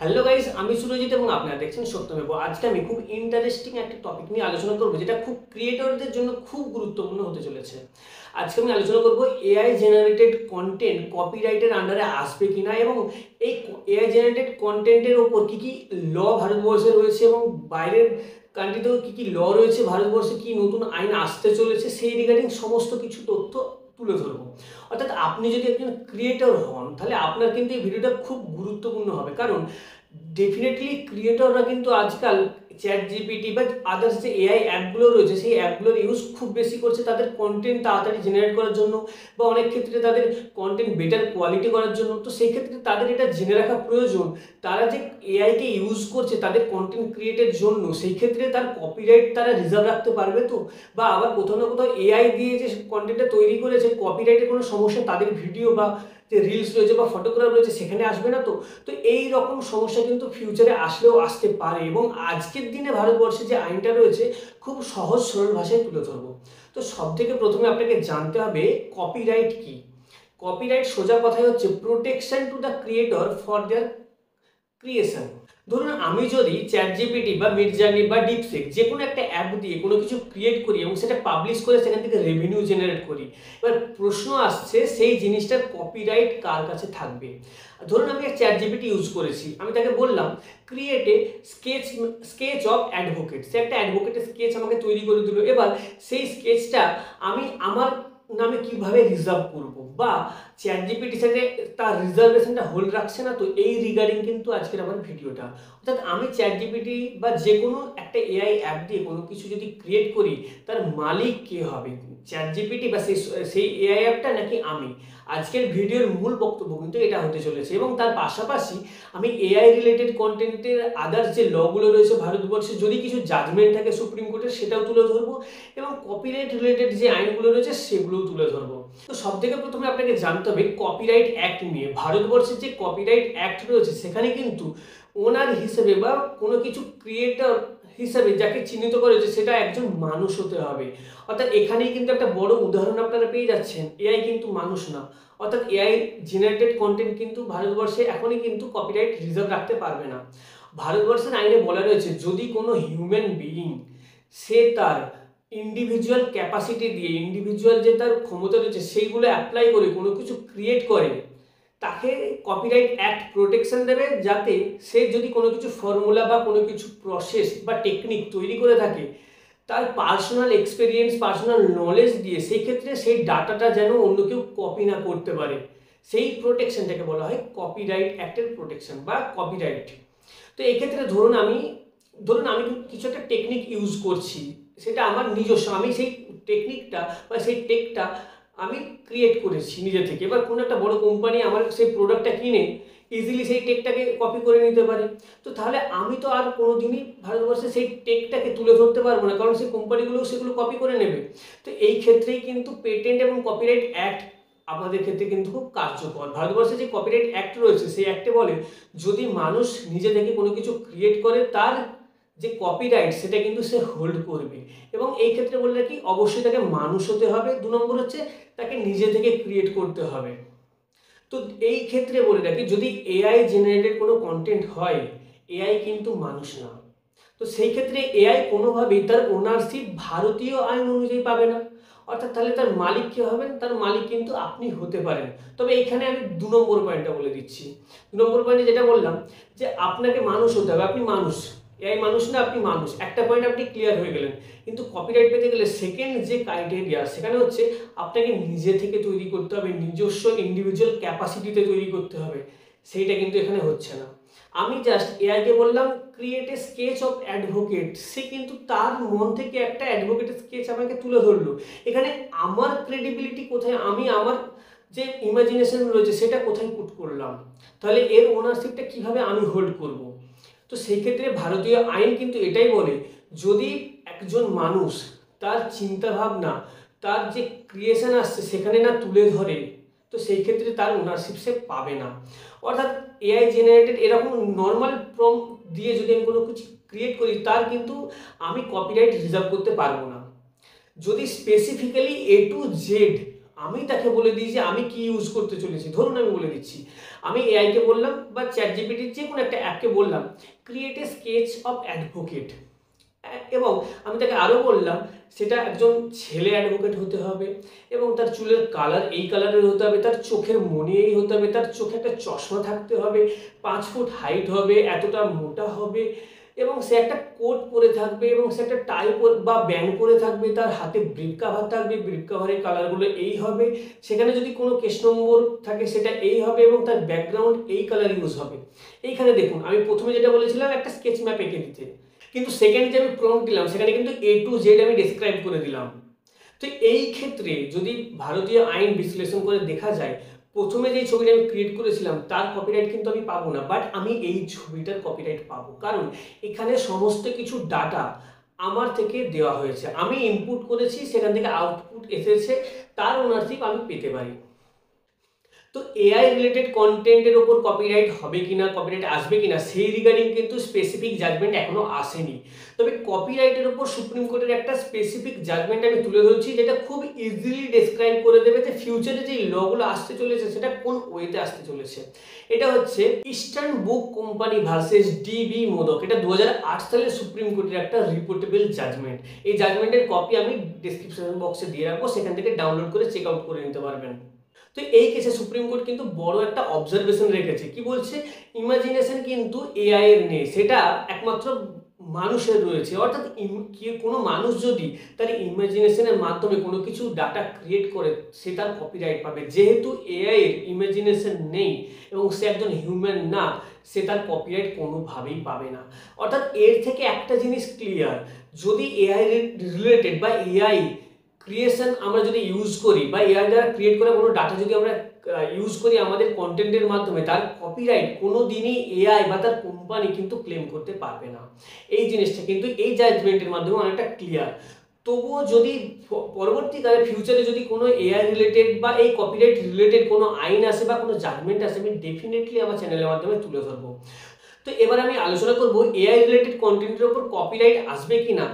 Hello guys, আমি সুরজিৎ এবং আপনারা দেখছেন সত্যমেব। আজকে আমি খুব ইন্টারেস্টিং একটা টপিক নিয়ে আলোচনা করব, যেটা খুব ক্রিয়েটরদের জন্য খুব গুরুত্বপূর্ণ হতে চলেছে। আজকে আমি আলোচনা করব এআই জেনারেটেড কন্টেন্ট কপিরাইটের আন্ডারে আসবে কিনা, এবং এই এআই জেনারেটেড কন্টেন্টের ওপর কী কী ল ভারতবর্ষে রয়েছে এবং বাইরের কান্ট্রিতেও কী কী ল রয়েছে, ভারতবর্ষে কী নতুন আইন আসতে চলেছে, সেই রিগার্ডিং সমস্ত কিছু তথ্য তুলে ধরবো। অর্থাৎ আপনি যদি একজন ক্রিয়েটর হন, তাহলে আপনার কিন্তু এই ভিডিওটা খুব গুরুত্বপূর্ণ হবে, কারণ ডেফিনেটলি ক্রিয়েটররা কিন্তু আজকাল চ্যাট জিপিটি বা আদার্স যে এআই অ্যাপগুলো রয়েছে, সেই অ্যাপগুলোর ইউজ খুব বেশি করছে তাদের কন্টেন্ট তাড়াতাড়ি জেনারেট করার জন্য, বা অনেক ক্ষেত্রে তাদের কন্টেন্ট বেটার কোয়ালিটি করার জন্য। তো সেই ক্ষেত্রে তাদের এটা জেনে রাখা প্রয়োজন, তারা যে এআইকে ইউজ করছে তাদের কন্টেন্ট ক্রিয়েটের জন্য, সেই ক্ষেত্রে তার কপিরাইট তারা রিজার্ভ রাখতে পারবে তো, বা আবার কোথাও না কোথাও এআই দিয়ে যে কন্টেন্টটা তৈরি করেছে কপিরাইটের কোনো সমস্যা তাদের ভিডিও বা যে রিলস রয়েছে বা ফটোগ্রাফ রয়েছে সেখানে আসবে না তো। তো এই রকম সমস্যা কিন্তু ফিউচারে আসলেও আসতে পারে, এবং আজকের দিনে ভারতবর্ষে যে আইনটা রয়েছে খুব সহজ সরল ভাষায় তুলে ধরবো। তো সব থেকে প্রথমে আপনাকে জানতে হবে কপিরাইট কি। কপিরাইট সোজা কথাই হচ্ছে protection to the creator for their creation. ধরুন আমি যদি চ্যাট জিপিটি বা মিডজার্নি বা ডিপসিক যে কোনো একটা অ্যাপ দিয়ে কোনো কিছু ক্রিয়েট করি এবং সেটা পাবলিশ করে সেখান থেকে রেভিনিউ জেনারেট করি, এবার প্রশ্ন আসছে সেই জিনিসটার কপিরাইট কার কাছে থাকবে। ধরুন আমি চ্যাট জিপিটি ইউজ করেছি, আমি তাকে বললাম create a sketch of advocate, সে একটা অ্যাডভোকেটের স্কেচ আমাকে তৈরি করে দিল। এবার সেই স্কেচটা আমি আমার নামে কিভাবে রিজার্ভ করব, বা চ্যাট জিপিটি সাথে তার রিজার্ভেশনটা হোল্ড রাখছে না তো, এই রিগার্ডিং কিন্তু আজকের আমার ভিডিওটা। অর্থাৎ আমি চ্যাট জিপিটি বা যে কোনো একটা এআই অ্যাপ দিয়ে কোনো কিছু যদি ক্রিয়েট করি, তার মালিক কে হবে, চ্যাট জিপিটি বা সেই এআই অ্যাপটা নাকি আমি? আজকের ভিডিওর মূল বক্তব্য কিন্তু এটা হতে চলেছে, এবং তার পাশাপাশি আমি এআই রিলেটেড কন্টেন্টের আদার্স যে লগুলো রয়েছে ভারতবর্ষে, যদি কিছু জাজমেন্ট থাকে সুপ্রিম কোর্টের সেটাও তুলে ধরবো, এবং কপিরাইট রিলেটেড যে আইনগুলো রয়েছে সেগুলোও তুলে ধরবো। তো সব থেকে প্রথমে আপনাকে জানতে হবে কপিরাইট অ্যাক্ট নিয়ে। ভারতবর্ষের যে কপিরাইট অ্যাক্ট রয়েছে সেখানে কিন্তু ওনার হিসেবে বা কোনো কিছু ক্রিয়েটর হিসাবে যাকে চিহ্নিত করেছে সেটা একজন মানুষ হতে হবে। অর্থাৎ এখানেই কিন্তু একটা বড় উদাহরণ আপনারা পেয়ে যাচ্ছেন, এআই কিন্তু মানুষ না। অর্থাৎ এআই জেনারেটেড কন্টেন্ট কিন্তু ভারতবর্ষে এখনই কিন্তু কপিরাইট রিজার্ভ রাখতে পারবে না। ভারতবর্ষের আইনে বলা রয়েছে যদি কোনো হিউম্যান বিইং সে তার ইন্ডিভিজুয়াল ক্যাপাসিটি দিয়ে, ইন্ডিভিজুয়াল যে তার ক্ষমতা রয়েছে সেইগুলো অ্যাপ্লাই করে কোনো কিছু ক্রিয়েট করে, তাকে কপিরাইট অ্যাক্ট প্রোটেকশন দেবে, যাতে সে যদি কোনো কিছু ফর্মুলা বা কোনো কিছু প্রসেস বা টেকনিক তৈরি করে থাকে তার পার্সোনাল এক্সপিরিয়েন্স, পার্সোনাল নলেজ দিয়ে, সেই ক্ষেত্রে সেই ডাটাটা যেন অন্য কেউ কপি না করতে পারে, সেই প্রোটেকশনটাকে বলা হয় কপিরাইট অ্যাক্টের প্রোটেকশন বা কপিরাইট। তো এক্ষেত্রে ধরুন আমি কিছু একটা টেকনিক ইউজ করছি, সেটা আমার নিজস্ব, আমি সেই টেকনিকটা বা সেই টেকটা আমি ক্রিয়েট করেছি নিজে থেকে। এবার কোনো একটা বড় কোম্পানি আমার সেই প্রোডাক্টটা কিনে ইজিলি সেই টেকটাকে কপি করে নিতে পারে। তো তাহলে আমি তো আর কোনোদিনই ভারতবর্ষে সেই টেকটাকে তুলে ধরতে পারবো না, কারণ সেই কোম্পানিগুলো সেগুলো কপি করে নেবে। তো এই ক্ষেত্রেই কিন্তু পেটেন্ট এবং কপিরাইট অ্যাক্ট আমাদের ক্ষেত্রে কিন্তু খুব কার্যকর। ভারতবর্ষে যে কপিরাইট অ্যাক্ট রয়েছে সেই অ্যাক্টে বলে যদি মানুষ নিজে থেকে কোনো কিছু ক্রিয়েট করে তার যে কপিরাইট সেটা কিন্তু সে হোল্ড করবে, এবং এই ক্ষেত্রে বলে রাখি অবশ্যই তাকে মানুষ হতে হবে। 2 নম্বর হচ্ছে তাকে নিজে থেকে ক্রিয়েট করতে হবে। তো এই ক্ষেত্রে বলে রাখি যদি এআই জেনারেটেড কোনো কন্টেন্ট হয়, এআই কিন্তু মানুষ না। তো সেই ক্ষেত্রে এআই কোনোভাবেই তার ওনারশিপ ভারতীয় আইন অনুযায়ী পাবে না। অর্থাৎ তাহলে তার মালিক কে হবেন? তার মালিক কিন্তু আপনি হতে পারেন। তবে এখানে আমি 2 নম্বর পয়েন্টটা বলে দিচ্ছি। 2 নম্বর পয়েন্টে যেটা বললাম যে আপনাকে মানুষ হতে হবে, আপনি মানুষ, এআই মানুষ না, আপনি মানুষ, একটা পয়েন্ট আপনি ক্লিয়ার হয়ে গেলেন। কিন্তু কপিরাইট পেতে গেলে সেকেন্ড যে ক্রাইটেরিয়া সেখানে হচ্ছে আপনাকে নিজে থেকে তৈরি করতে হবে, নিজস্ব ইন্ডিভিজুয়াল ক্যাপাসিটিতে তৈরি করতে হবে, সেইটা কিন্তু এখানে হচ্ছে না। আমি জাস্ট এআইকে বললাম create a sketch of advocate, সে কিন্তু তার মন থেকে একটা অ্যাডভোকেটের স্কেচ আমাকে তুলে ধরলো। এখানে আমার ক্রেডিবিলিটি কোথায়, আমি আমার যে ইমাজিনেশন রয়েছে সেটা কোথায় পুট করলাম, তাহলে এর ওনারশিপটা কিভাবে আমি হোল্ড করব? তো সেই ক্ষেত্রে ভারতীয় আইন কিন্তু এটাই বলে যদি একজন মানুষ তার চিন্তাভাবনা, তার যে ক্রিয়েশন আসছে সেখানে না তুলে ধরে, তো সেই ক্ষেত্রে তার ওনারশিপ সে পাবে না। অর্থাৎ এআই জেনারেটেড এরকম নর্মাল প্রম্পট দিয়ে যদি আমি কোনো কিছু ক্রিয়েট করি তার কিন্তু আমি কপিরাইট রিজার্ভ করতে পারবো না। যদি স্পেসিফিক্যালি A to Z আমি তাকে বলে দিই যে আমি কি ইউজ করতে চলেছি। ধরুন আমি বলে দিচ্ছি, আমি এআইকে বললাম বা চ্যাটজিপিটির যে কোনো একটা অ্যাপকে বললাম create a sketch of advocate, এবং আমি তাকে আরও বললাম সেটা একজন ছেলে অ্যাডভোকেট হতে হবে এবং তার চুলের কালার এই কালারের হতে হবে, তার চোখের মনি এই হতে হবে, তার চোখে একটা চশমা থাকতে হবে, 5 ফুট হাইট হবে, এতটা মোটা হবে এবং সে একটা কোট পরে থাকবে এবং সে একটা টাই বা ব্যান্ড পরে থাকবে, তার হাতে ব্রিফ কাভার থাকবে, ব্রিফ কাভারের কালারগুলো এই হবে, সেখানে যদি কোনো কেস নম্বর থাকে সেটা এই হবে এবং তার ব্যাকগ্রাউন্ড এই কালার ইউজ হবে। এইখানে দেখুন আমি প্রথমে যেটা বলেছিলাম একটা স্কেচ ম্যাপ এঁকে দিতে, কিন্তু সেকেন্ড যে আমি প্রম্পট দিলাম সেখানে কিন্তু A to Z আমি ডেসক্রাইব করে দিলাম। তো এই ক্ষেত্রে যদি ভারতীয় আইন বিশ্লেষণ করে দেখা যায় প্রথমে যে ছবিটা আমি ক্রিয়েট করেছিলাম তার কপিরাইট কিন্তু আমি পাবো না, বাট আমি এই ছবিটার কপিরাইট পাবো, কারণ এখানে সমস্ত কিছু ডাটা আমার থেকে দেওয়া হয়েছে, আমি ইনপুট করেছি, সেখান থেকে আউটপুট এসেছে, তার ওনারশিপ আমি পেতে পারি। তো এআই রিলেটেড কন্টেন্টের ওপর কপিরাইট হবে কিনা, কপিরাইট আসবে কিনা সেই রিগার্ডিং কিন্তু স্পেসিফিক জাজমেন্ট এখনো আসেনি। তবে কপিরাইটের ওপর সুপ্রিম কোর্টের একটা স্পেসিফিক জাজমেন্ট আমি তুলে ধরছি যেটা খুব ইজিলি ডেসক্রাইব করে দেবে যে ফিউচারে যে লগুলো আসতে চলেছে সেটা কোন ওয়েতে আসতে চলেছে। এটা হচ্ছে ইস্টার্ন বুক কোম্পানি ভার্সেস ডিবি মোদক, এটা 2008 সালে সুপ্রিম কোর্টের একটা রিপোর্টেবল জাজমেন্ট। এই জাজমেন্টের কপি আমি ডিসক্রিপশন বক্সে দিয়ে রাখবো, সেখান থেকে ডাউনলোড করে চেক আউট করে নিতে পারবেন। তো এই কেসে সুপ্রিম কোর্ট কিন্তু বড় একটা অবজারভেশন রেখেছে, কি বলছে, ইমাজিনেশন কিন্তু এআই এর নেই, সেটা একমাত্র মানুষের রয়েছে। অর্থাৎ কোনো মানুষ যদি তার ইমাজিনেশনের মাধ্যমে কোনো কিছু ডাটা ক্রিয়েট করে সে তার কপিরাইট পাবে, যেহেতু এআই এর ইমাজিনেশন নেই এবং সে একজন হিউম্যান না, সে তার কপিরাইট কোনোভাবেই পাবে না। অর্থাৎ এর থেকে একটা জিনিস ক্লিয়ার, যদি এআই রিলেটেড বা এআই ক্রিয়েশন আমরা যদি ইউজ করি বা এআই দ্বারা ক্রিয়েট করা কোনো ডাটা যদি আমরা ইউজ করি আমাদের কন্টেন্টের মাধ্যমে, তার কপিরাইট কোনো দিনই এআই বা তার কোম্পানি কিন্তু ক্লেম করতে পারবে না। এই জিনিসটা কিন্তু এই জাজমেন্টের মাধ্যমে অনেকটা ক্লিয়ার। তবুও যদি পরবর্তীকালে ফিউচারে যদি কোনো এআই রিলেটেড বা এই কপিরাইট রিলেটেড কোনো আইন আসে বা কোনো জাজমেন্ট আসে, আমি ডেফিনেটলি আমার চ্যানেলের মাধ্যমে তুলে ধরবো। তো এবার আমি আলোচনা করব এআই রিলেটেড কন্টেন্টের ওপর কপিরাইট আসবে কিনা,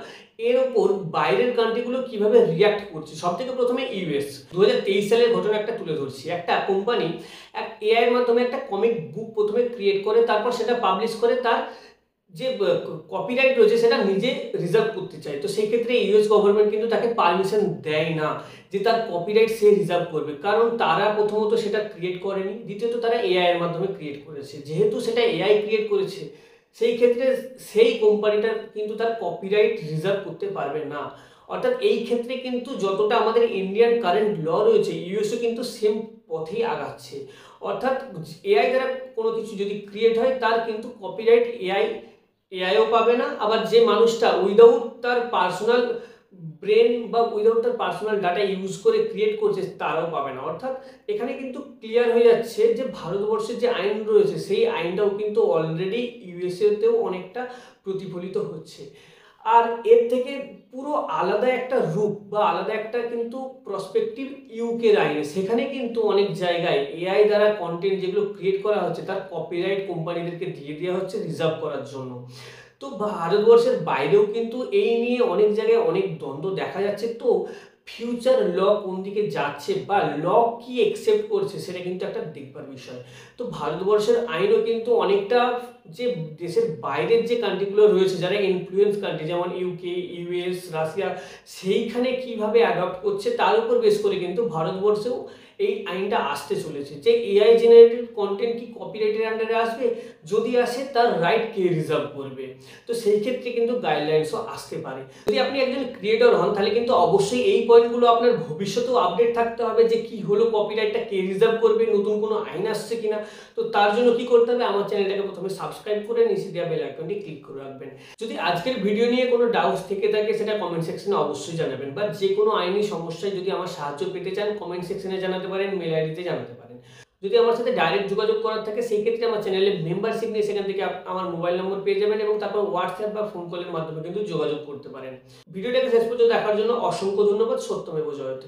এর ওপর বাইরের কান্ট্রিগুলো কিভাবে রিয়াক্ট করছে। সব থেকে প্রথমে ইউএস 2023 সালের ঘটনা একটা তুলে ধরছি। একটা কোম্পানি এক এআই এর মাধ্যমে একটা কমিক বুক প্রথমে ক্রিয়েট করে, তারপর সেটা পাবলিশ করে, তার যে কপিরাইট রয়েছে সেটা নিজে রিজার্ভ করতে চায়। তো সেই ক্ষেত্রে ইউএস গভর্নমেন্ট কিন্তু তাকে পারমিশন দেয় না যে তার কপিরাইট সে রিজার্ভ করবে, কারণ তারা প্রথমত সেটা ক্রিয়েট করেনি, দ্বিতীয়ত তারা এআই এর মাধ্যমে ক্রিয়েট করেছে। যেহেতু সেটা এআই ক্রিয়েট করেছে সেই ক্ষেত্রে সেই কোম্পানিটা কিন্তু তার কপিরাইট রিজার্ভ করতে পারবে না। অর্থাৎ এই ক্ষেত্রে কিন্তু যতটা আমাদের ইন্ডিয়ান কারেন্ট ল রয়েছে, ইউএসও কিন্তু সেম পথেই আগাচ্ছে। অর্থাৎ এআই দ্বারা কোনো কিছু যদি ক্রিয়েট হয় তার কিন্তু কপিরাইট এআইও পাবে না, আবার যে মানুষটা উইদাউট তার পার্সোনাল ব্রেন বা উইদাউট তার পার্সোনাল ডাটা ইউজ করে ক্রিয়েট করছে তারাও পাবে না। অর্থাৎ এখানে কিন্তু ক্লিয়ার হয়ে যাচ্ছে যে ভারতবর্ষের যে আইন রয়েছে সেই আইনটাও কিন্তু অলরেডি ইউএসএতেও অনেকটা প্রতিফলিত হচ্ছে। আর এর থেকে পুরো আলাদা একটা রূপ বা আলাদা একটা কিন্তু প্রসপেক্টিভ ইউকের আইনে, সেখানে কিন্তু অনেক জায়গায় এআই দ্বারা কন্টেন্ট যেগুলো ক্রিয়েট করা হচ্ছে তার কপিরাইট কোম্পানিদেরকে দিয়ে দেওয়া হচ্ছে রিজার্ভ করার জন্য। তো ভারতবর্ষের বাইরেও কিন্তু এই নিয়ে অনেক জায়গায় অনেক দ্বন্দ্ব দেখা যাচ্ছে। তো ফিউচার ল কোন দিকে যাচ্ছে বা ল কি একসেপ্ট করছে সেটা কিন্তু একটা দেখবার বিষয়। তো ভারতবর্ষের আইনও কিন্তু অনেকটা যে দেশের বাইরের যে কান্ট্রিগুলো রয়েছে যারা ইনফ্লুয়েন্স কান্ট্রি যেমন ইউকে, ইউএস, রাশিয়া, সেইখানে কিভাবে অ্যাডপ্ট করছে তার উপর বেস করে কিন্তু ভারতবর্ষেও এই আইনটা আসতে চলেছে যে এআই জেনারেটেড কন্টেন্ট কি কপিরাইটের আন্ডারে আসবে, যদি আসে তার রাইট কে রিজার্ভ করবে। তো সেই ক্ষেত্রে কিন্তু গাইডলাইন্সও আসতে পারে। যদি আপনি একজন ক্রিয়েটর হন তাহলে কিন্তু অবশ্যই এই পয়েন্টগুলো আপনার ভবিষ্যতেও আপডেট থাকতে হবে যে কি হলো, কপিরাইটটা কে রিজার্ভ করবে, নতুন কোনো আইন আসছে কিনা। তো তার জন্য কি করতে হবে, আমার চ্যানেলটাকে প্রথমে সাবস্ক্রাইব করে নিচে দেওয়া বেল আইকনটি ক্লিক করে রাখবেন। যদি আজকের ভিডিও নিয়ে কোনো ডাউটস থেকে থাকে সেটা কমেন্ট সেকশনে অবশ্যই জানাবেন, বা যে কোনো আইনি সমস্যায় যদি আমার সাহায্য পেতে চান কমেন্ট সেকশনে জানাতে পারেন, মেল আইডিতে জানাতে পারেন। যদি আমার সাথে ডাইরেক্ট যোগাযোগ করার থাকে সেই ক্ষেত্রে আমার চ্যানেলে মেম্বারশিপ নিয়ে সেখান থেকে আমার মোবাইল নম্বর পেয়ে যাবেন এবং তারপর হোয়াটসঅ্যাপ বা ফোন কলের মাধ্যমে কিন্তু যোগাযোগ করতে পারেন। ভিডিওটাকে শেষ পর্যন্ত দেখার জন্য অসংখ্য ধন্যবাদ। সত্যমেব জয়তে।